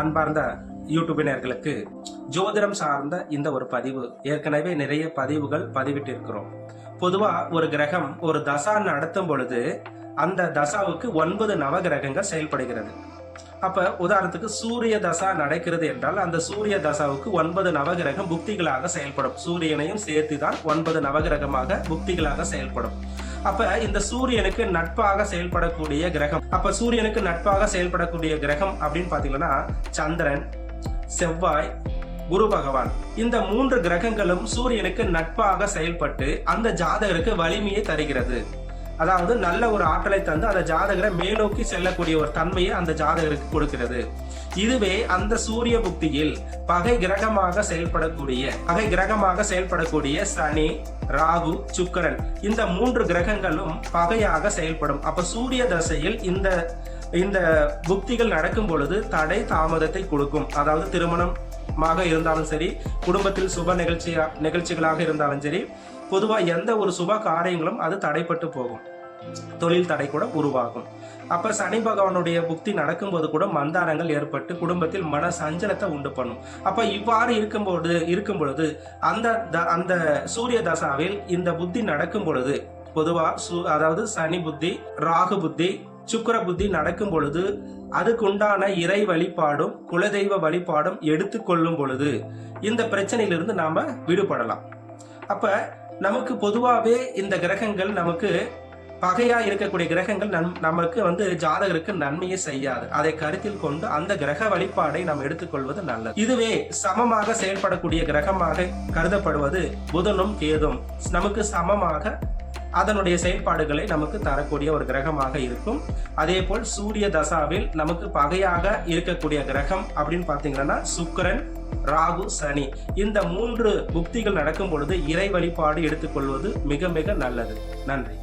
அன்பார்ந்த யூடியூபினர்களுக்கு ஜோதிடம் சார்ந்த இந்த ஒரு பதிவு ஏற்கனவே நிறைய பதிவுகள் பதிவிட்டிருக்கிறோம். பொதுவா ஒரு கிரகம் ஒரு தசா நடத்தும் பொழுது அந்த தசாவுக்கு 9 நவகிரகங்கள் செயல்படுகிறது. அப்ப உதாரணத்துக்கு சூரிய தசா நடக்கிறது என்றால் அந்த சூரிய தசாவுக்கு 9 நவகிரகம் புக்திகளாக செயல்படும். சூரியனையும் சேர்த்துதான் 9 நவகிரகமாக புக்திகளாக செயல்படும். அப்ப இந்த சூரியனுக்கு நட்பாக செயல்படக்கூடிய கிரகம், அப்படின்னு பாத்தீங்கன்னா சந்திரன், செவ்வாய், குரு பகவான், இந்த 3 கிரகங்களும் சூரியனுக்கு நட்பாக செயல்பட்டு அந்த ஜாதகருக்கு வலிமையை தருகிறது. அதாவது நல்ல ஒரு ஆற்றலை தந்து அந்த ஜாதகரை மேலோக்கி செல்லக்கூடிய ஒரு தன்மையை அந்த ஜாதகருக்கு கொடுக்கிறது. இதுவே அந்த சூரிய புக்தியில் பகை கிரகமாக செயல்படக்கூடிய சனி, ராகு, சுக்கிரன், இந்த 3 கிரகங்களும் பகையாக செயல்படும். அப்ப சூரிய தசையில் இந்த புக்திகள் நடக்கும் பொழுது தடை தாமதத்தை கொடுக்கும். அதாவது திருமணமாக இருந்தாலும் சரி, குடும்பத்தில் சுப நிகழ்ச்சிகளாக இருந்தாலும் சரி, பொதுவா எந்த ஒரு சுப காரியங்களும் அது தடைப்பட்டு போகும். தொழில் தடை கூட உருவாகும். அப்ப சனி பகவானுடைய புக்தி நடக்கும்போது கூட மந்தாரங்கள் ஏற்பட்டு குடும்பத்தில் மன சஞ்சலத்தை உண்டு பண்ணும். அப்ப இவ்வாறு இருக்கும் பொழுது அந்த சூரிய தசாவில் இந்த புத்தி நடக்கும் பொழுது பொதுவா அதாவது சனி புத்தி, ராகு புத்தி, சுக்கிர புத்தி நடக்கும் பொழுது அதுக்குண்டான இறை வழிபாடும் குலதெய்வ வழிபாடும் எடுத்துக்கொள்ளும் பொழுது இந்த பிரச்சனையிலிருந்து நாம விடுபடலாம். அப்ப நமக்கு பொதுவாகவே இந்த கிரகங்கள் நமக்கு பகையா இருக்கக்கூடிய கிரகங்கள் நமக்கு ஜாதகருக்கு நன்மையை செய்யாது. அதை கருத்தில் கொண்டு அந்த கிரக வழிபாடை நாம் எடுத்துக்கொள்வது நல்லது. இதுவே சமமாக செயல்படக்கூடிய கிரகமாக கருதப்படுவது புதனும் கேதும் நமக்கு சமமாக அதனுடைய செயல்பாடுகளை நமக்கு தரக்கூடிய ஒரு கிரகமாக இருக்கும். அதே போல் சூரிய தசாவில் நமக்கு பகையாக இருக்கக்கூடிய கிரகம் அப்படின்னு பாத்தீங்கன்னா சுக்கிரன், ராகு, சனி, இந்த 3 புக்திகள் நடக்கும் பொழுது இறை வழிபாடு எடுத்துக்கொள்வது மிக மிக நல்லது. நன்றி.